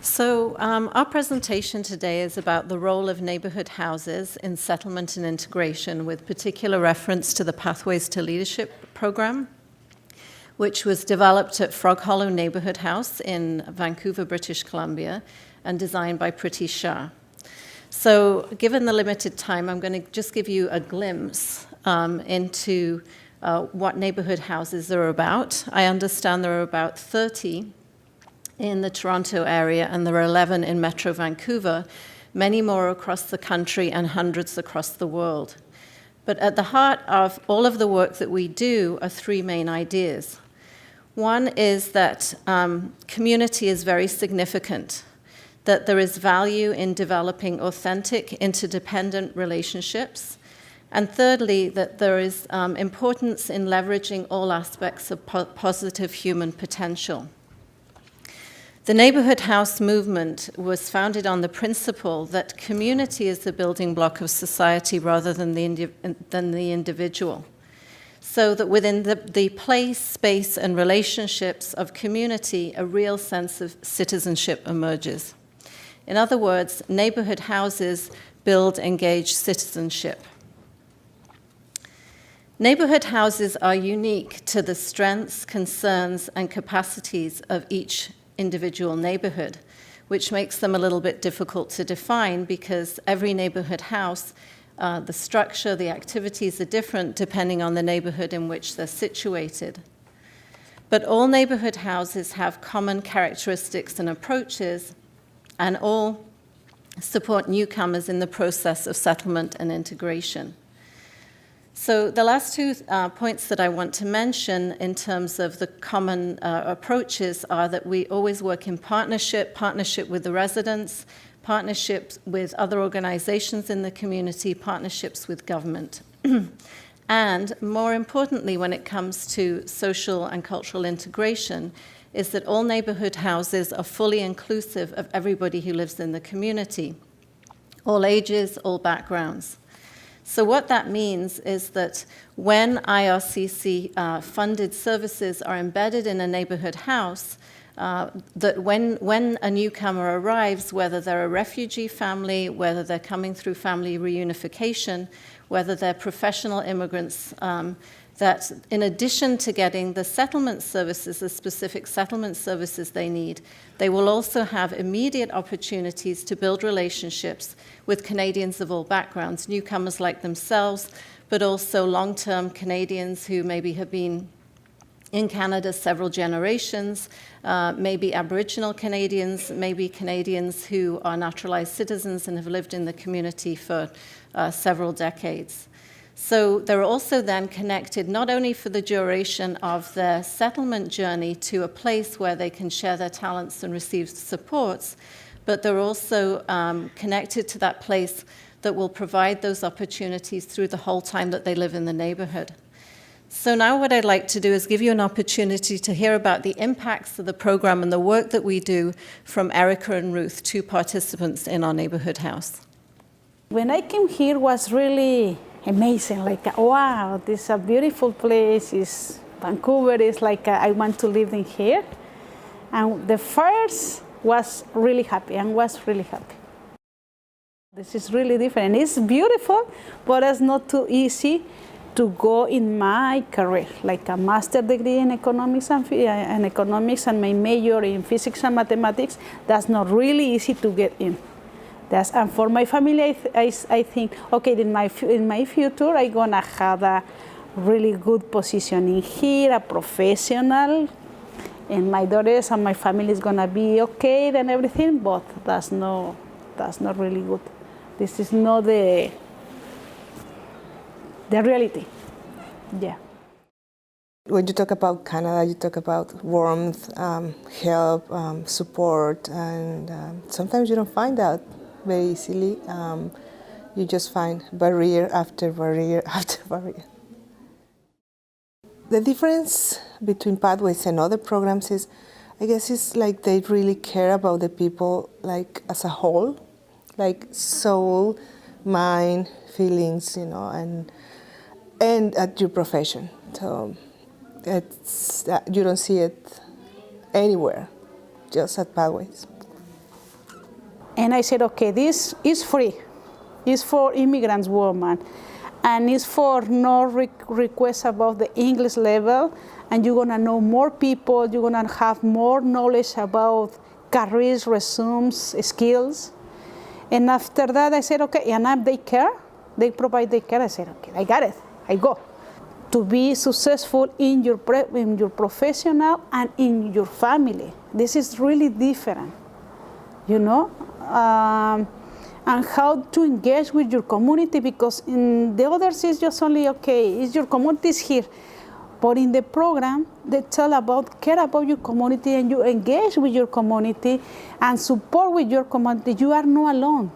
So our presentation today is about the role of neighborhood houses in settlement and integration, with particular reference to the Pathways to Leadership program, which was developed at Frog Hollow Neighbourhood House in Vancouver, British Columbia, and designed by Priti Shah. So given the limited time, I'm going to just give you a glimpse into what neighbourhood houses are about. I understand there are about 30 in the Toronto area, and there are 11 in Metro Vancouver, many more across the country and hundreds across the world. But at the heart of all of the work that we do are three main ideas. One is that community is very significant, that there is value in developing authentic, interdependent relationships, and thirdly, that there is importance in leveraging all aspects of positive human potential. The neighborhood house movement was founded on the principle that community is the building block of society rather than the individual. So that within the place, space, and relationships of community, a real sense of citizenship emerges. In other words, neighborhood houses build engaged citizenship. Neighborhood houses are unique to the strengths, concerns, and capacities of each individual neighborhood, which makes them a little bit difficult to define because every neighborhood house, the structure, the activities are different depending on the neighborhood in which they're situated. But all neighborhood houses have common characteristics and approaches, and all support newcomers in the process of settlement and integration. So the last two points that I want to mention in terms of the common approaches are that we always work in partnership with the residents, partnerships with other organizations in the community, partnerships with government. And more importantly, when it comes to social and cultural integration, is that all neighborhood houses are fully inclusive of everybody who lives in the community, all ages, all backgrounds. So what that means is that when IRCC funded services are embedded in a neighborhood house, that when a newcomer arrives, whether they're a refugee family, whether they're coming through family reunification, whether they're professional immigrants, that in addition to getting the settlement services, the specific settlement services they need, they will also have immediate opportunities to build relationships with Canadians of all backgrounds, newcomers like themselves, but also long-term Canadians who maybe have been in Canada several generations, maybe Aboriginal Canadians, maybe Canadians who are naturalized citizens and have lived in the community for several decades. So they're also then connected not only for the duration of their settlement journey to a place where they can share their talents and receive supports, but they're also connected to that place that will provide those opportunities through the whole time that they live in the neighborhood. So now what I'd like to do is give you an opportunity to hear about the impacts of the program and the work that we do from Erica and Ruth, two participants in our neighborhood house. When I came here was really amazing, like, wow, this is a beautiful place. Vancouver is like, I want to live in here. And the first was really happy. This is really different. It's beautiful, but it's not too easy to go in my career, like a master's degree in economics and my major in physics and mathematics. That's not really easy to get in. And for my family, I think, okay, in my future, I'm gonna have a really good position in here, a professional, and my daughters and my family is gonna be okay and everything, but that's not really good. This is not the reality. Yeah. When you talk about Canada, you talk about warmth, help, support, and sometimes you don't find that very easily. You just find barrier after barrier after barrier. The difference between Pathways and other programs is, I guess, it's like they really care about the people, like as a whole, like soul, mind, feelings, and at your profession. So you don't see it anywhere, just at Pathways. And I said, okay, this is free. It's for immigrants women. And it's for no request about the English level. And you're gonna know more people. You're gonna have more knowledge about careers, resumes, skills. And after that, I said, okay, and they care. They provide the care. I said, okay, I got it. I go. To be successful in your professional and in your family. This is really different, you know? And how to engage with your community, because in the others it's just only, okay, is your community is here. But in the program, they tell about, care about your community, and you engage with your community and support with your community. You are not alone.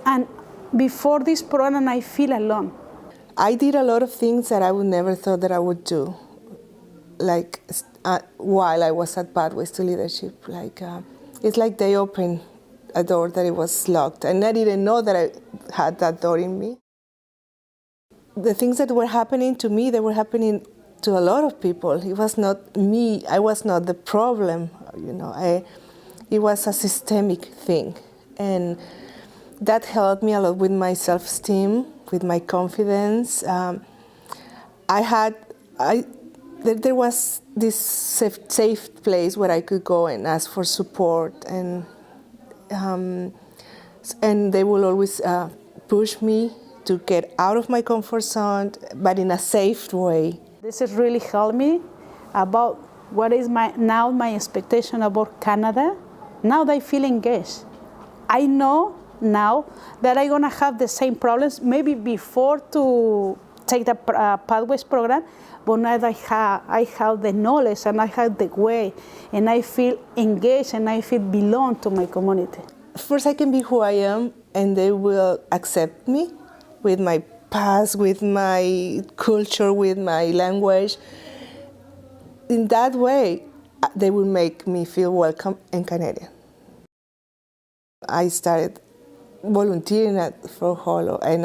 And before this program, I feel alone. I did a lot of things that I would never thought that I would do, like while I was at Pathways to Leadership. It's like they opened a door that it was locked, and I didn't know that I had that door in me. The things that were happening to me, they were happening to a lot of people. It was not me. I was not the problem. You know, it was a systemic thing, and that helped me a lot with my self-esteem, with my confidence. There was this safe place where I could go and ask for support, and they will always push me to get out of my comfort zone, but in a safe way. This has really helped me about what is my expectation about Canada. Now I feel engaged. I know now that I'm gonna have the same problems maybe before to take the Pathways program, but now I have the knowledge and I have the way, and I feel engaged and I feel belong to my community. First, I can be who I am, and they will accept me with my past, with my culture, with my language. In that way, they will make me feel welcome and Canadian. I started volunteering at Frog Hollow, and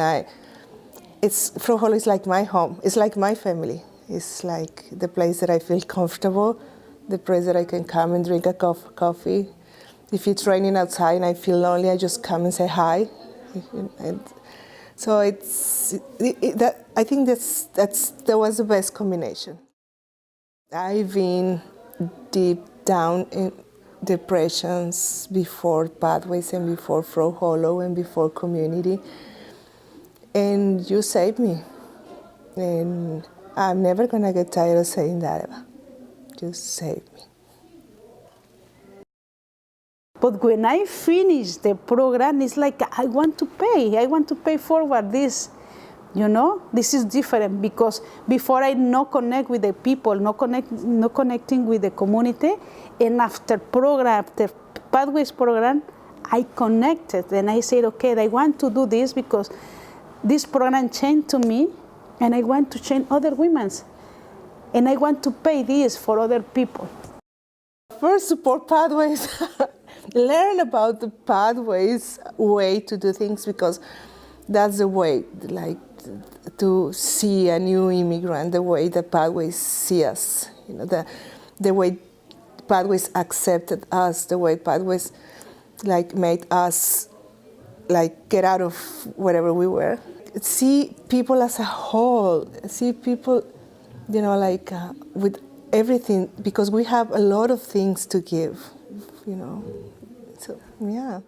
Frog Hollow is like my home. It's like my family. It's like the place that I feel comfortable, the place that I can come and drink a coffee. If it's raining outside and I feel lonely, I just come and say hi. And so I think that was the best combination. I've been deep down in depressions before Pathways and before Frog Hollow and before community, and you saved me, and I'm never gonna get tired of saying that, Eva. You saved me. But when I finish the program, it's like I want to pay forward this. You know, this is different, because before I no connect with the people, no connecting with the community, and after Pathways program, I connected, and I said, okay, I want to do this because this program changed to me, and I want to change other women's, and I want to pay this for other people. First, support Pathways. Learn about the Pathways way to do things, because that's the way, like, to see a new immigrant, the way the Pathways see us, you know, the way Pathways accepted us, the way Pathways like made us like get out of wherever we were. See people as a whole, see people, you know, like with everything, because we have a lot of things to give, you know, so yeah.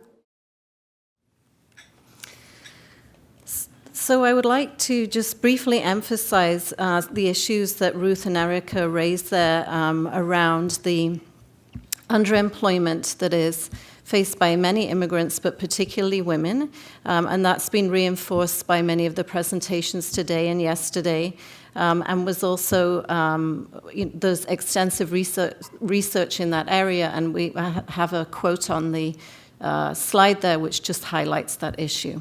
So I would like to just briefly emphasize the issues that Ruth and Erica raised there around the underemployment that is faced by many immigrants, but particularly women. And that's been reinforced by many of the presentations today and yesterday, and was also, there's extensive research in that area, and we have a quote on the slide there which just highlights that issue.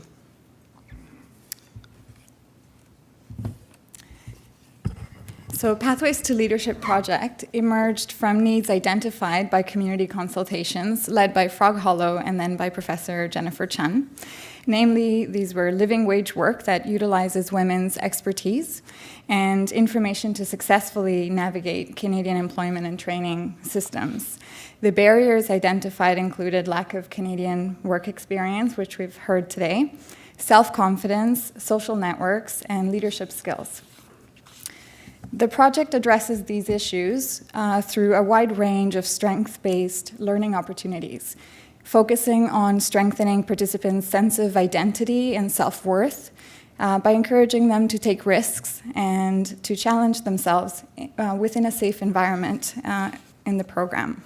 So Pathways to Leadership project emerged from needs identified by community consultations led by Frog Hollow and then by Professor Jennifer Chun. Namely, these were living wage work that utilizes women's expertise and information to successfully navigate Canadian employment and training systems. The barriers identified included lack of Canadian work experience, which we've heard today, self-confidence, social networks, and leadership skills. The project addresses these issues through a wide range of strength-based learning opportunities, focusing on strengthening participants' sense of identity and self-worth by encouraging them to take risks and to challenge themselves within a safe environment in the program.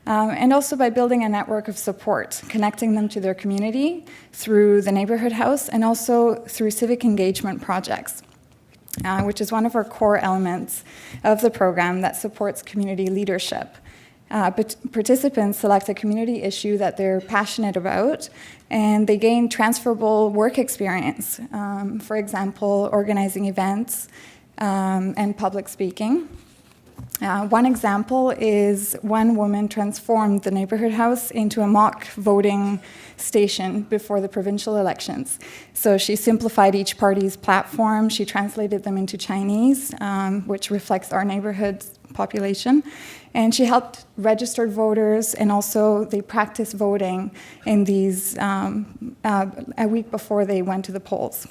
And also by building a network of support, connecting them to their community through the Neighbourhood House and also through civic engagement projects, which is one of our core elements of the program that supports community leadership. But participants select a community issue that they're passionate about, and they gain transferable work experience. For example, organizing events and public speaking. One example is one woman transformed the Neighbourhood House into a mock voting station before the provincial elections. So she simplified each party's platform, she translated them into Chinese, which reflects our neighborhood's population, and she helped registered voters, and also they practiced voting in these a week before they went to the polls.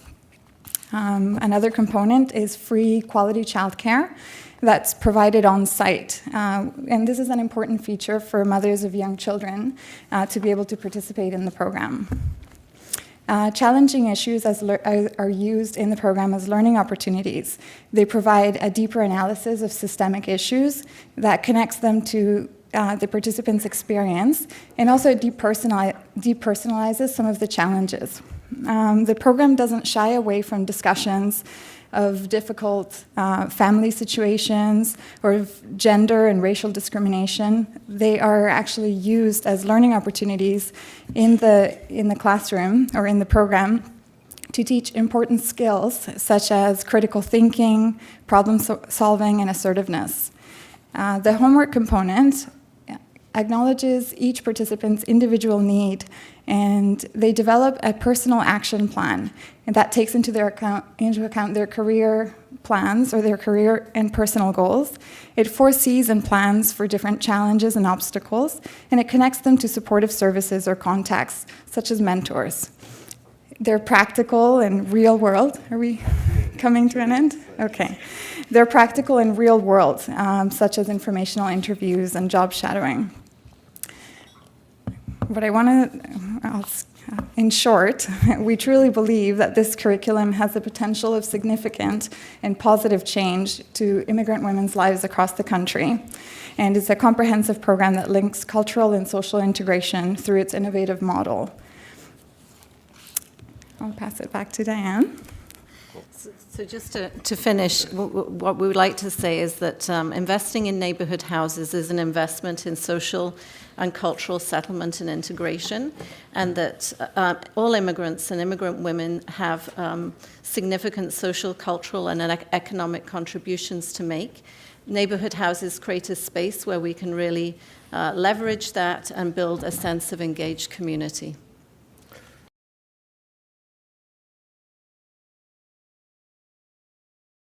Another component is free quality childcare that's provided on site. And this is an important feature for mothers of young children to be able to participate in the program. Challenging issues are used in the program as learning opportunities. They provide a deeper analysis of systemic issues that connects them to the participants' experience, and also depersonalizes some of the challenges. The program doesn't shy away from discussions of difficult family situations or of gender and racial discrimination. They are actually used as learning opportunities in the classroom or in the program to teach important skills such as critical thinking, problem solving, and assertiveness. The homework component acknowledges each participant's individual need, and they develop a personal action plan, and that takes into account their career plans or their career and personal goals. It foresees and plans for different challenges and obstacles, and it connects them to supportive services or contacts, such as mentors. They're practical and real world. Are we coming to an end? Okay. They're practical and real world, such as informational interviews and job shadowing. What I want to, in short, we truly believe that this curriculum has the potential of significant and positive change to immigrant women's lives across the country. And it's a comprehensive program that links cultural and social integration through its innovative model. I'll pass it back to Diane. So just to finish, what we would like to say is that investing in neighborhood houses is an investment in social and cultural settlement and integration, and that all immigrants and immigrant women have significant social, cultural, and economic contributions to make. Neighborhood houses create a space where we can really leverage that and build a sense of engaged community.